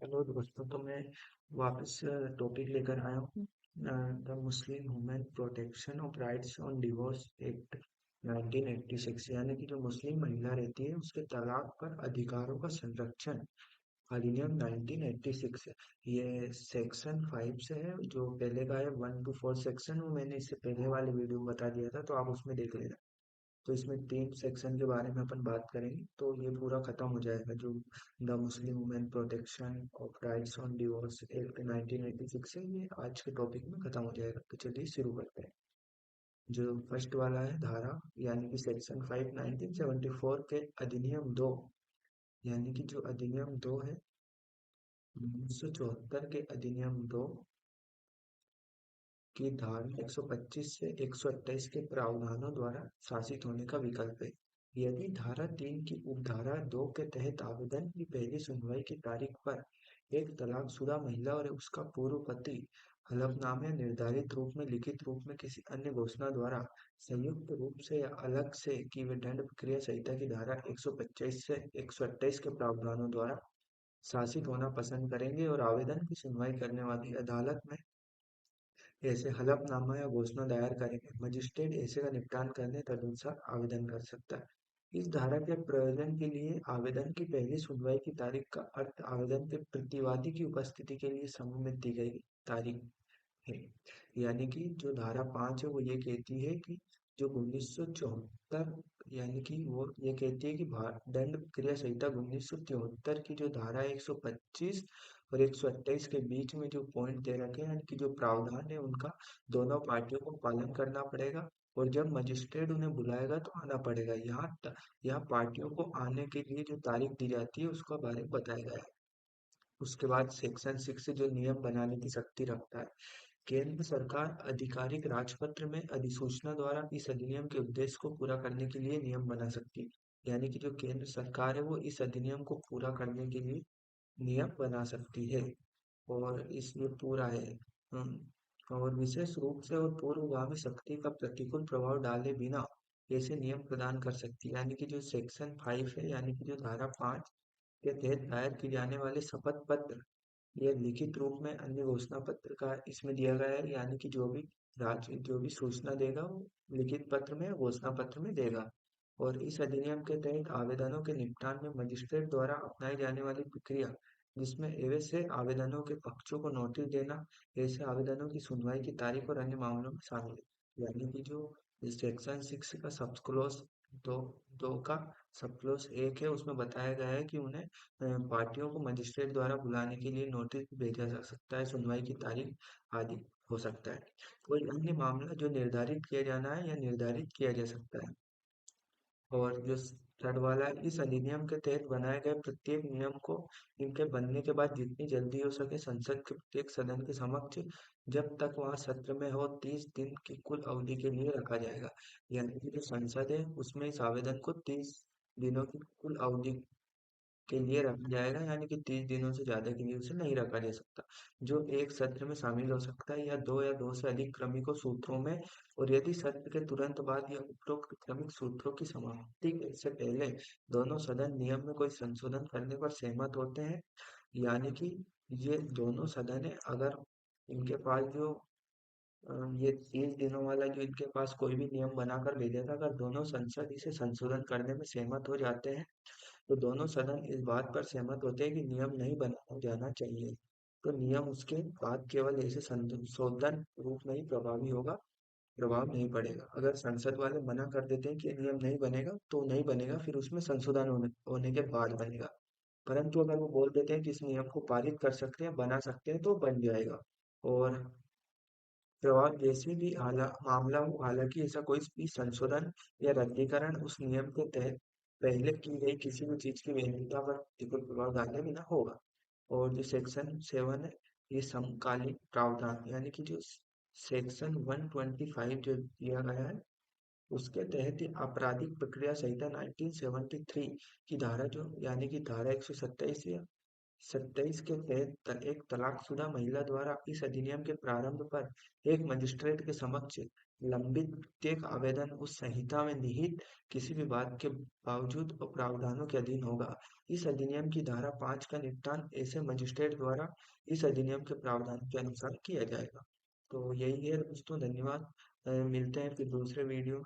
Hello दोस्तों, तो मैं वापस टॉपिक लेकर आया हूँ। The Muslim women protection of rights on divorce act 1986, यानी कि जो मुस्लिम महिला रहती है उसके तलाक पर अधिकारों का संरक्षण अधिनियम 1986 है। ये सेक्शन 5 से है, जो पहले का है 1 to 4 सेक्शन, वो मैंने इससे पहले वाले वीडियो में बता दिया था, तो आप उसमें देख लेना। तो इसमें 3 सेक्शन के बारे में अपन बात करेंगे, तो ये पूरा खत्म हो जाएगा। जो the Muslim women protection of rights on divorce act 1986 है, ये आज के टॉपिक में खत्म हो जाएगा। तो चलिए शुरू करते हैं। जो फर्स्ट वाला है धारा, यानी कि सेक्शन 5 1974 के अधिनियम 2, यानी कि जो अधिनियम 2 है 1974 के अधिनियम 2 की धारा 125 से 128 के प्रावधानों द्वारा शासित होने का विकल्प है। यदि धारा 3 की उपधारा 2 के तहत आवेदन की पहली सुनवाई की तारीख पर एक तलाकशुदा महिला और उसका पूर्व पति हलफनामे निर्धारित रूप में लिखित रूप में किसी अन्य घोषणा द्वारा संयुक्त रूप से या अलग से कि वे दंड प्रक्रिया संहिता की धारा 125 से 128 के प्रावधानों द्वारा शासित होना पसंद करेंगे और आवेदन की सुनवाई करने वाली अदालत में ऐसे हलफनामा या घोषणा दायर करेंगे। मजिस्ट्रेट ऐसे का निपटान करने तदनुसार आवेदन कर सकता है। इस धारा के प्रयोजन के लिए आवेदन की पहली सुनवाई की तारीख का अर्थ आवेदन के प्रतिवादी की उपस्थिति के लिए समय में दी गई तारीख है। यानी कि जो धारा 5 है वो ये कहती है कि जो 1974, यानी कि वो ये कहती है कि दंड क्रिया संहिता 1973 की जो धारा 125 और 128 के बीच में जो पॉइंट दे रखे हैं, यानी कि जो प्रावधान है उनका दोनों पार्टियों को पालन करना पड़ेगा। और जब मजिस्ट्रेट उन्हें बुलाएगा तो आना पड़ेगा। यहाँ पार्टियों को आने के लिए जो तारीख दी जाती है उसका बारे में बताया गया है। उसके बाद सेक्शन 6 जो नियम बनाने की शक्ति रखता है। केंद्र सरकार आधिकारिक राजपत्र में अधिसूचना द्वारा इस अधिनियम के उद्देश्य को पूरा करने के लिए नियम बना सकती है। यानी कि जो केंद्र सरकार है वो इस अधिनियम को पूरा करने के लिए नियम बना सकती है। और इसमें पूरा है। और विशेष रूप से और पूर्वगामी शक्ति का प्रतिकूल प्रभाव डाले बिना ऐसे नियम प्रदान कर सकती है। यानी कि जो सेक्शन 5 है, यानी कि जो धारा 5 के तहत दायर किए जाने वाले शपथ पत्र या लिखित रूप में अन्य घोषणा पत्र का इसमें दिया गया है। यानी कि जो भी सूचना देगा वो लिखित पत्र में घोषणा पत्र में देगा। और इस अधिनियम के तहत आवेदनों के निपटान में मजिस्ट्रेट द्वारा अपनाई जाने वाली प्रक्रिया, जिसमें ऐसे आवेदनों के पक्षों को नोटिस देना, ऐसे आवेदनों की सुनवाई की तारीख और अन्य मामलों में शामिल है। यानी कि जो सेक्शन 6 का सब क्लोज दो दो का सब क्लोज 1 है, उसमें बताया गया है कि उन्हें पार्टियों को मजिस्ट्रेट द्वारा बुलाने के लिए नोटिस भेजा जा सकता है, सुनवाई की तारीख आदि हो सकता है। कोई अन्य मामला जो निर्धारित किया जाना है या निर्धारित किया जा सकता है। और जो थर्ड वाला है, इस अधिनियम के तहत बनाए गए प्रत्येक नियम को इनके बनने के बाद जितनी जल्दी हो सके संसद के प्रत्येक सदन के समक्ष, जब तक वहाँ सत्र में हो, 30 दिन की कुल अवधि के लिए रखा जाएगा। यानी कि जो संसद है उसमें इस आवेदन को 30 दिनों की कुल अवधि के लिए रखा जाएगा। यानी कि 30 दिनों से ज्यादा के लिए उसे नहीं रखा जा सकता। जो एक सत्र में शामिल हो सकता है या दो से अधिक क्रमिकों सूत्रों में। और यदि सत्र के तुरंत बाद या उपरोक्त क्रमिक सूत्रों की समाप्ति से पहले दोनों सदन नियम में कोई संशोधन करने पर सहमत होते हैं, यानी कि ये दोनों सदन है, अगर इनके पास जो ये 30 दिनों वाला जो इनके पास कोई भी नियम बनाकर भेजा था, अगर दोनों संसद इसे संशोधन करने में सहमत हो जाते हैं तो दोनों सदन इस बात पर सहमत होते हैं कि नियम नहीं बनाया जाना चाहिए, तो नियम उसके बाद केवल ऐसे संशोधन रूप में ही प्रभावी होगा, प्रभाव नहीं पड़ेगा। अगर संसद वाले मना कर देते हैं कि ये नियम नहीं बनेगा तो नहीं बनेगा, फिर उसमें संशोधन होने के बाद बनेगा। परंतु अगर वो बोल देते हैं कि इस नियम को पारित कर सकते हैं, बना सकते हैं, तो बन जाएगा। और प्रभाव जैसे भी मामला हो, हालांकि ऐसा कोई भी संशोधन या रद्दीकरण उस नियम के तहत पहले की गई किसी भी चीज की वैधता पर प्रतिकूल प्रभाव डाले बिना होगा। और जो सेक्शन 7 है, ये समकालीन प्रावधान, यानी कि जो सेक्शन 125 जो दिया गया है उसके तहत ही आपराधिक प्रक्रिया संहिता 1973 की धारा जो, यानी कि धारा 127 27 के तहत एक तलाकशुदा महिला द्वारा इस अधिनियम के प्रारंभ पर एक मजिस्ट्रेट के समक्ष लंबित प्रत्येक आवेदन उस संहिता में निहित किसी भी बात के बावजूद और प्रावधानों के अधीन होगा। इस अधिनियम की धारा 5 का निपटान ऐसे मजिस्ट्रेट द्वारा इस अधिनियम के प्रावधान के अनुसार किया जाएगा। तो यही है दोस्तों, धन्यवाद। मिलते हैं फिर दूसरे वीडियो